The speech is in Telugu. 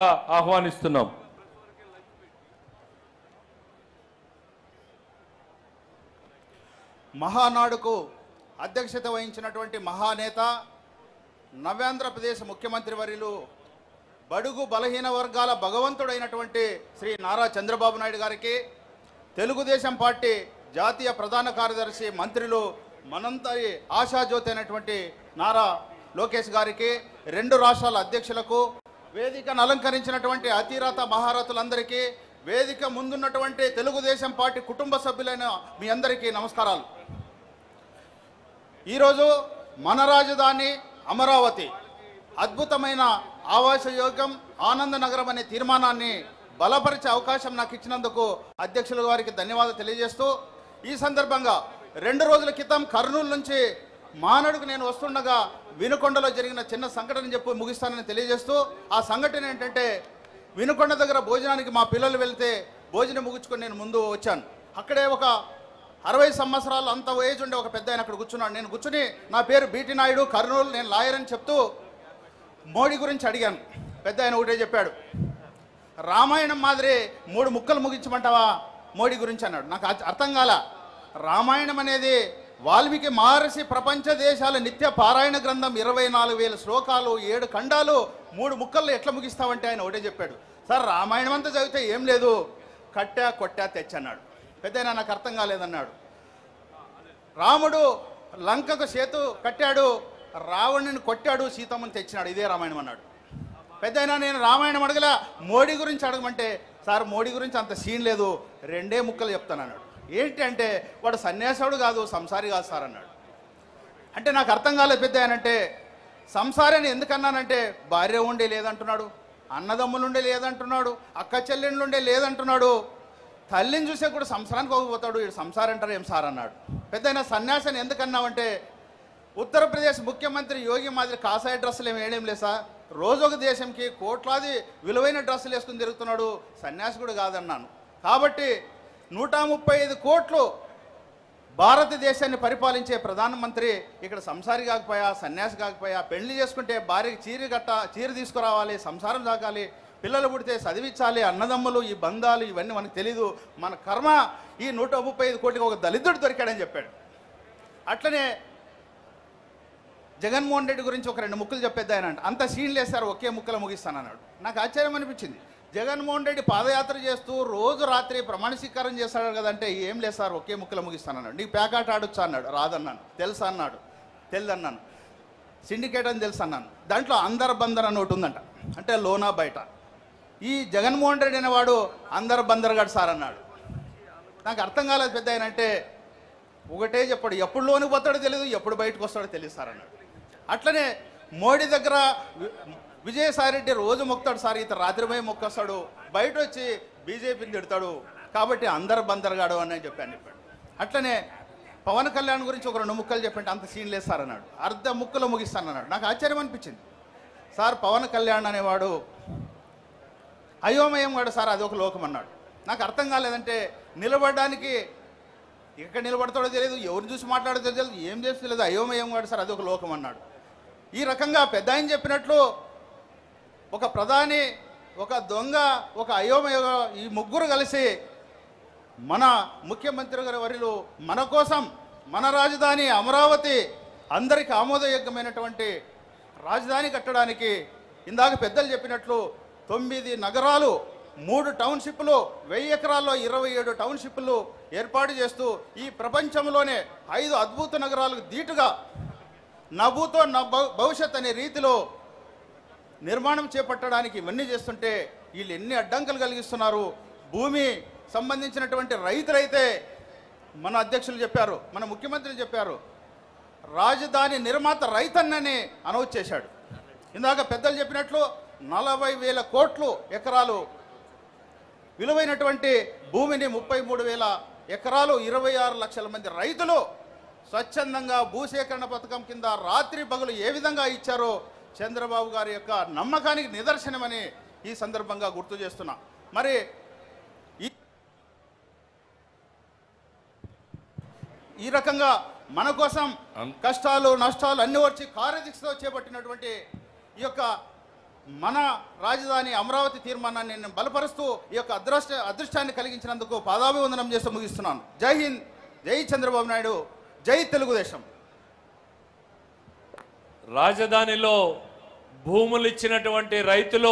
ఆహ్వానిస్తున్నాం. మహానాడుకు అధ్యక్షత వహించినటువంటి మహానేత నవ్యాంధ్రప్రదేశ్ ముఖ్యమంత్రి వర్యులు బడుగు బలహీన వర్గాల భగవంతుడైనటువంటి శ్రీ నారా చంద్రబాబు నాయుడు గారికి, తెలుగుదేశం పార్టీ జాతీయ ప్రధాన కార్యదర్శి మంత్రులు మనందరి ఆశాజ్యోతి అయినటువంటి నారా లోకేష్ గారికి, రెండు రాష్ట్రాల అధ్యక్షులకు, వేదికను అలంకరించినటువంటి అతిరథ మహారథులందరికీ, వేదిక ముందున్నటువంటి తెలుగుదేశం పార్టీ కుటుంబ సభ్యులైన మీ అందరికీ నమస్కారాలు. ఈరోజు మన రాజధాని అమరావతి అద్భుతమైన ఆవాసయోగ్యం ఆనందనగరం అనే తీర్మానాన్ని బలపరిచే అవకాశం నాకు ఇచ్చినందుకు అధ్యక్షుల వారికి ధన్యవాదాలు తెలియజేస్తూ, ఈ సందర్భంగా 2 రోజుల క్రితం కర్నూలు నుంచి మానడుకు నేను వస్తుండగా వినుకొండలో జరిగిన చిన్న సంఘటన చెప్పి ముగిస్తానని తెలియజేస్తూ, ఆ సంఘటన ఏంటంటే వినుకొండ దగ్గర భోజనానికి మా పిల్లలు వెళ్తే భోజనం ముగించుకొని నేను ముందు వచ్చాను. అక్కడే ఒక 60 సంవత్సరాలు అంత ఏజ్ ఉండే ఒక పెద్ద ఆయన అక్కడ కూర్చున్నాడు. నేను కూర్చుని నా పేరు బీటీ నాయుడు, కర్నూలు, నేను లాయర్ అని చెప్తూ మోడీ గురించి అడిగాను. పెద్ద ఆయన ఒకటే చెప్పాడు, రామాయణం మాదిరి 3 ముక్కలు ముగించమంటావా మోడీ గురించి అన్నాడు. నాకు అర్థం కాల. రామాయణం అనేది వాల్మీకి మహర్షి ప్రపంచ దేశాల నిత్య పారాయణ గ్రంథం, 24,000 శ్లోకాలు, 7 ఖండాలు 3 ముక్కల్లో ఎట్లా ముగిస్తావంటే ఆయన ఒకటే చెప్పాడు, సార్ రామాయణం అంతా చదివితే ఏం లేదు, కట్టా కొట్టా తెచ్చన్నాడు. పెద్దయినా నాకు అర్థం కాలేదన్నాడు. రాముడు లంకకు సేతు కట్టాడు, రావణుని కొట్టాడు, సీతమ్మని తెచ్చినాడు, ఇదే రామాయణం అన్నాడు. పెద్దయినా నేను రామాయణం అడగలా, మోడీ గురించి అడగమంటే, సార్ మోడీ గురించి అంత సీన్ లేదు, 2 ముక్కలు చెప్తాను అన్నాడు. ఏంటి అంటే వాడు సన్యాసుడు కాదు, సంసారి కాదు సార్ అన్నాడు. అంటే నాకు అర్థం కాలేదు. పెద్ద ఆయనంటే సంసారి అని ఎందుకన్నానంటే, భార్య ఉండే లేదంటున్నాడు, అన్నదమ్ములుండే లేదంటున్నాడు, అక్క చెల్లెండ్లుండే లేదంటున్నాడు, తల్లిని చూసే కూడా సంసారానికి పోతాడు, వీడు సంసారం అంటారు ఏం సార్ అన్నాడు. పెద్ద అయినా సన్యాసిని ఎందుకన్నావంటే, ఉత్తరప్రదేశ్ ముఖ్యమంత్రి యోగి మాదిరి కాషాయ డ్రెస్సులు ఏమి వేయడం లేదు సార్, రోజు ఒక దేశంకి కోట్లాది విలువైన డ్రెస్సులు వేసుకుని తిరుగుతున్నాడు, సన్యాసి కూడా కాదన్నాను. కాబట్టి 135 కోట్లు భారతదేశాన్ని పరిపాలించే ప్రధానమంత్రి ఇక్కడ సంసారి కాకపోయా, సన్యాసి కాకపోయా, పెళ్లి చేసుకుంటే భార్యకి చీర తీసుకురావాలి, సంసారం సాగాలి, పిల్లలు పుడితే చదివించాలి, అన్నదమ్ములు, ఈ బంధాలు ఇవన్నీ మనకు తెలీదు, మన కర్మ ఈ 135 కోట్లకి ఒక దళితుడు దొరికాడని చెప్పాడు. అట్లనే జగన్మోహన్ రెడ్డి గురించి ఒక 2 ముక్కలు చెప్పేది ఆయన అంట, అంత సీన్ లేసారు, ఒకే ముక్కలు ముగిస్తానన్నాడు. నాకు ఆశ్చర్యం అనిపించింది. జగన్మోహన్ రెడ్డి పాదయాత్ర చేస్తూ రోజు రాత్రి ప్రమాణ స్వీకారం చేస్తాడు కదంటే, ఏం లేదు సార్ ఒకే ముక్కలు ముగిస్తానన్నాడు. నీకు ప్యాకాట్ ఆడొచ్చా అన్నాడు, రాదన్నాను. తెలుసా అన్నాడు, తెలియదన్నాను. సిండికేట్ అని తెలుసు అన్నాను. దాంట్లో అందరు బందర్ అని ఒకటి ఉందంట, అంటే లోనా బయట. ఈ జగన్మోహన్ రెడ్డి అనేవాడు అందరు బందర్గాడు సార్ అన్నాడు. నాకు అర్థం కాలేదు. పెద్ద ఆయన అంటే ఒకటే చెప్పాడు, ఎప్పుడు లోనికి పోతాడో తెలియదు, ఎప్పుడు బయటకు వస్తాడో తెలియదు సార్ అన్నాడు. అట్లనే మోడీ దగ్గర విజయసాయి రెడ్డి రోజు మొక్కుతాడు సార్, ఇతను రాత్రి పోయి మొక్కొస్తాడు, బయట వచ్చి బీజేపీని తిడతాడు, కాబట్టి అందరు బందర్గాడు అని చెప్పాడు. అట్లనే పవన్ కళ్యాణ్ గురించి ఒక 2 ముక్కలు చెప్పంటే అంత సీన్ లేదు సార్ అన్నాడు. అర్ధ ముక్కలు ముగిస్తానన్నాడు. నాకు ఆశ్చర్యం అనిపించింది. సార్ పవన్ కళ్యాణ్ అనేవాడు అయోమయం వాడు సార్, అది ఒక లోకం అన్నాడు. నాకు అర్థం కాలేదంటే, నిలబడడానికి ఎక్కడ నిలబడతాడో తెలియదు, ఎవరిని చూసి మాట్లాడో తెలియదు, ఏం చేస్తలేదు, అయోమయం వాడు సార్, అది ఒక లోకం అన్నాడు. ఈ రకంగా పెద్ద ఆయన చెప్పినట్లు ఒక ప్రధాని, ఒక దొంగ, ఒక అయోమయ, ఈ ముగ్గురు కలిసి మన ముఖ్యమంత్రి గారి వర్యులు మన కోసం, మన రాజధాని అమరావతి అందరికీ ఆమోదయోగ్యమైనటువంటి రాజధాని కట్టడానికి, ఇందాక పెద్దలు చెప్పినట్లు 9 నగరాలు, 3 టౌన్షిప్లు, 1000 ఎకరాల్లో 27 టౌన్షిప్లు ఏర్పాటు చేస్తూ ఈ ప్రపంచంలోనే 5 అద్భుత నగరాలకు ధీటుగా నభూతో భవిష్యత్ అనే రీతిలో నిర్మాణం చేపట్టడానికి ఇవన్నీ చేస్తుంటే వీళ్ళు ఎన్ని అడ్డంకులు కలిగిస్తున్నారు. భూమి సంబంధించినటువంటి రైతులైతే మన అధ్యక్షులు చెప్పారు, మన ముఖ్యమంత్రి చెప్పారు, రాజధాని నిర్మాత రైతన్నని అనౌన్స్ చేశాడు. ఇందాక పెద్దలు చెప్పినట్లు 40,000 కోట్లు ఎకరాలు విలువైనటువంటి భూమిని 33,000 ఎకరాలు 26 లక్షల మంది రైతులు స్వచ్ఛందంగా భూసేకరణ పథకం కింద రాత్రి పగలు ఏ విధంగా ఇచ్చారో చంద్రబాబు గారి యొక్క నమ్మకానికి నిదర్శనమని ఈ సందర్భంగా గుర్తు చేస్తున్నా. మరి ఈ రకంగా మన కోసం కష్టాలు నష్టాలు అన్ని వచ్చి కార్యదీక్షతో చేపట్టినటువంటి ఈ యొక్క మన రాజధాని అమరావతి తీర్మానాన్ని నేను బలపరుస్తూ ఈ యొక్క అదృష్టాన్ని కలిగించినందుకు పాదాభివందనం చేస్తూ ముగిస్తున్నాను. జై హింద్, జై చంద్రబాబు నాయుడు, జై తెలుగుదేశం. రాజధానిలో భూములు ఇచ్చినటువంటి రైతులు